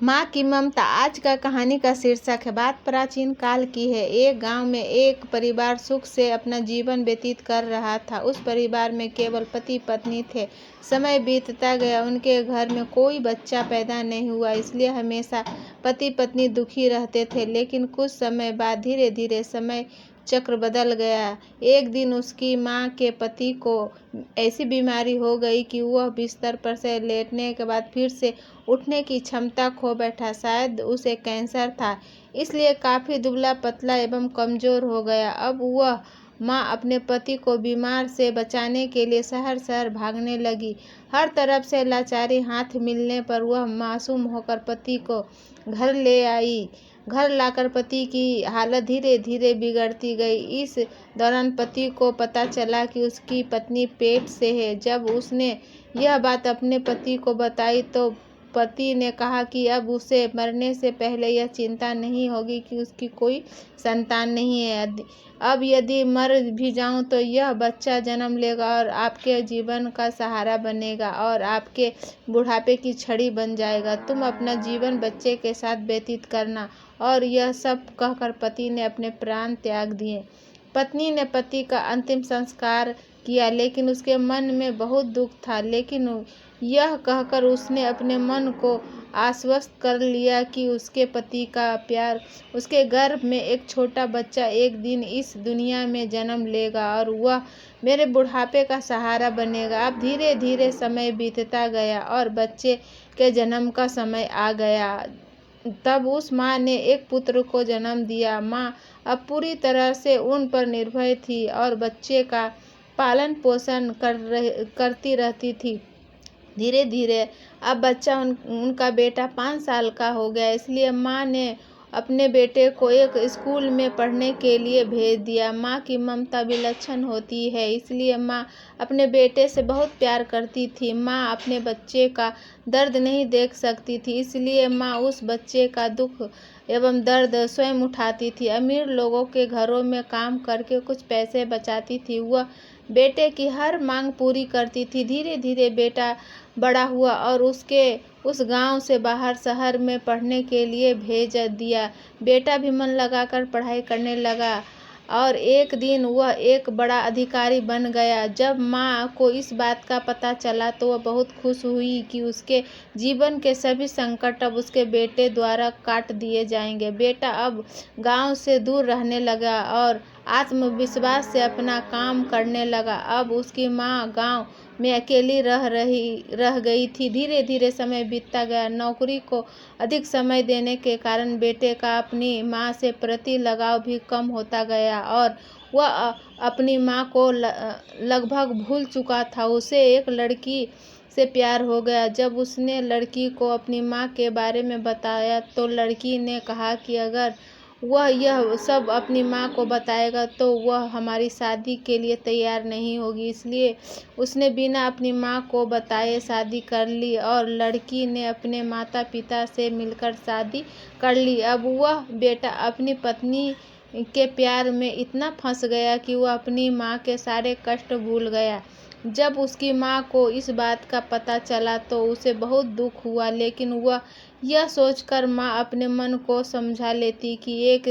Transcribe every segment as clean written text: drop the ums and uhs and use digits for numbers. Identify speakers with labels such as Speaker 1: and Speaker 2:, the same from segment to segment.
Speaker 1: माँ की ममता। आज का कहानी का शीर्षक है। बात प्राचीन काल की है। एक गांव में एक परिवार सुख से अपना जीवन व्यतीत कर रहा था। उस परिवार में केवल पति पत्नी थे। समय बीतता गया, उनके घर में कोई बच्चा पैदा नहीं हुआ, इसलिए हमेशा पति पत्नी दुखी रहते थे। लेकिन कुछ समय बाद धीरे धीरे समय चक्र बदल गया। एक दिन उसकी माँ के पति को ऐसी बीमारी हो गई कि वह बिस्तर पर से लेटने के बाद फिर से उठने की क्षमता खो बैठा। शायद उसे कैंसर था, इसलिए काफ़ी दुबला पतला एवं कमज़ोर हो गया। अब वह माँ अपने पति को बीमार से बचाने के लिए शहर शहर भागने लगी। हर तरफ से लाचारी हाथ मिलने पर वह मासूम होकर पति को घर ले आई। घर लाकर पति की हालत धीरे धीरे बिगड़ती गई। इस दौरान पति को पता चला कि उसकी पत्नी पेट से है। जब उसने यह बात अपने पति को बताई तो पति ने कहा कि अब उसे मरने से पहले यह चिंता नहीं होगी कि उसकी कोई संतान नहीं है। अब यदि मर भी जाऊं तो यह बच्चा जन्म लेगा और आपके जीवन का सहारा बनेगा और आपके बुढ़ापे की छड़ी बन जाएगा। तुम अपना जीवन बच्चे के साथ व्यतीत करना। और यह सब कहकर पति ने अपने प्राण त्याग दिए। पत्नी ने पति का अंतिम संस्कार किया, लेकिन उसके मन में बहुत दुख था। लेकिन यह कहकर उसने अपने मन को आश्वस्त कर लिया कि उसके पति का प्यार, उसके गर्भ में एक छोटा बच्चा एक दिन इस दुनिया में जन्म लेगा और वह मेरे बुढ़ापे का सहारा बनेगा। अब धीरे धीरे समय बीतता गया और बच्चे के जन्म का समय आ गया। तब उस माँ ने एक पुत्र को जन्म दिया। माँ अब पूरी तरह से उन पर निर्भर थी और बच्चे का पालन पोषण करती रहती थी। धीरे धीरे अब बच्चा उनका बेटा 5 साल का हो गया, इसलिए माँ ने अपने बेटे को एक स्कूल में पढ़ने के लिए भेज दिया। माँ की ममता विलक्षण होती है, इसलिए माँ अपने बेटे से बहुत प्यार करती थी। माँ अपने बच्चे का दर्द नहीं देख सकती थी, इसलिए माँ उस बच्चे का दुख एवं दर्द स्वयं उठाती थी। अमीर लोगों के घरों में काम करके कुछ पैसे बचाती थी। वह बेटे की हर मांग पूरी करती थी। धीरे धीरे बेटा बड़ा हुआ और उसके उस गांव से बाहर शहर में पढ़ने के लिए भेज दिया। बेटा भी मन लगाकर पढ़ाई करने लगा और एक दिन वह एक बड़ा अधिकारी बन गया। जब माँ को इस बात का पता चला तो वह बहुत खुश हुई कि उसके जीवन के सभी संकट अब उसके बेटे द्वारा काट दिए जाएंगे। बेटा अब गांव से दूर रहने लगा और आत्मविश्वास से अपना काम करने लगा। अब उसकी माँ गांव में अकेली रह गई थी। धीरे धीरे समय बीतता गया। नौकरी को अधिक समय देने के कारण बेटे का अपनी माँ से प्रति लगाव भी कम होता गया और वह अपनी माँ को लगभग भूल चुका था। उसे एक लड़की से प्यार हो गया। जब उसने लड़की को अपनी माँ के बारे में बताया तो लड़की ने कहा कि अगर वह यह सब अपनी माँ को बताएगा तो वह हमारी शादी के लिए तैयार नहीं होगी। इसलिए उसने बिना अपनी माँ को बताए शादी कर ली और लड़की ने अपने माता पिता से मिलकर शादी कर ली। अब वह बेटा अपनी पत्नी के प्यार में इतना फंस गया कि वह अपनी माँ के सारे कष्ट भूल गया। जब उसकी माँ को इस बात का पता चला तो उसे बहुत दुख हुआ, लेकिन वह यह सोचकर माँ अपने मन को समझा लेती कि एक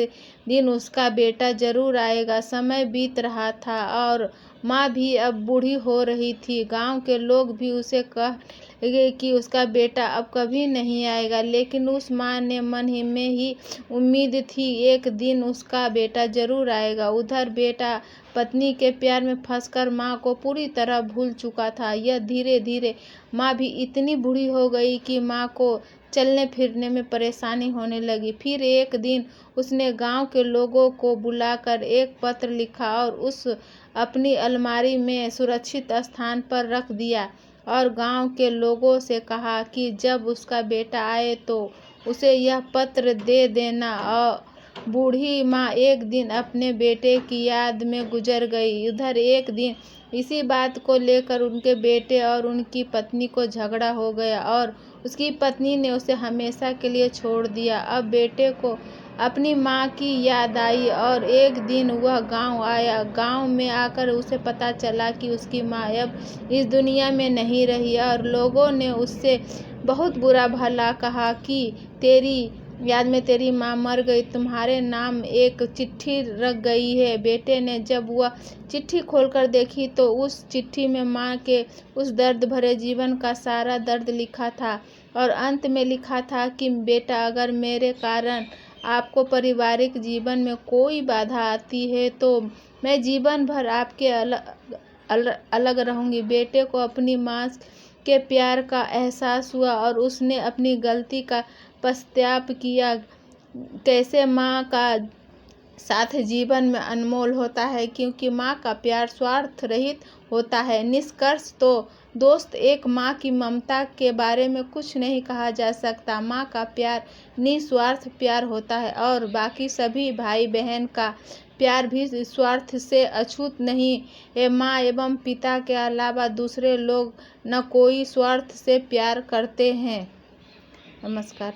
Speaker 1: दिन उसका बेटा जरूर आएगा। समय बीत रहा था और माँ भी अब बूढ़ी हो रही थी। गांव के लोग भी उसे कह लगे कि उसका बेटा अब कभी नहीं आएगा, लेकिन उस माँ ने मन ही में ही उम्मीद थी एक दिन उसका बेटा जरूर आएगा। उधर बेटा पत्नी के प्यार में फंसकर माँ को पूरी तरह भूल चुका था। यह धीरे धीरे माँ भी इतनी बूढ़ी हो गई कि माँ को चलने फिरने में परेशानी होने लगी। फिर एक दिन उसने गांव के लोगों को बुलाकर एक पत्र लिखा और उस अपनी अलमारी में सुरक्षित स्थान पर रख दिया और गांव के लोगों से कहा कि जब उसका बेटा आए तो उसे यह पत्र दे देना। और बूढ़ी माँ एक दिन अपने बेटे की याद में गुजर गई। उधर एक दिन इसी बात को लेकर उनके बेटे और उनकी पत्नी को झगड़ा हो गया और उसकी पत्नी ने उसे हमेशा के लिए छोड़ दिया। अब बेटे को अपनी माँ की याद आई और एक दिन वह गांव आया। गांव में आकर उसे पता चला कि उसकी माँ अब इस दुनिया में नहीं रही और लोगों ने उससे बहुत बुरा भला कहा कि तेरी याद में तेरी माँ मर गई, तुम्हारे नाम एक चिट्ठी रख गई है। बेटे ने जब वह चिट्ठी खोलकर देखी तो उस चिट्ठी में माँ के उस दर्द भरे जीवन का सारा दर्द लिखा था और अंत में लिखा था कि बेटा, अगर मेरे कारण आपको पारिवारिक जीवन में कोई बाधा आती है तो मैं जीवन भर आपके अलग रहूंगी। बेटे को अपनी माँ के प्यार का एहसास हुआ और उसने अपनी गलती का पश्चाताप किया। कैसे माँ का साथ जीवन में अनमोल होता है, क्योंकि माँ का प्यार स्वार्थ रहित होता है। निष्कर्ष तो दोस्त, एक माँ की ममता के बारे में कुछ नहीं कहा जा सकता। माँ का प्यार निस्वार्थ प्यार होता है और बाकी सभी भाई बहन का प्यार भी स्वार्थ से अछूत नहीं है। माँ एवं पिता के अलावा दूसरे लोग न कोई स्वार्थ से प्यार करते हैं। नमस्कार।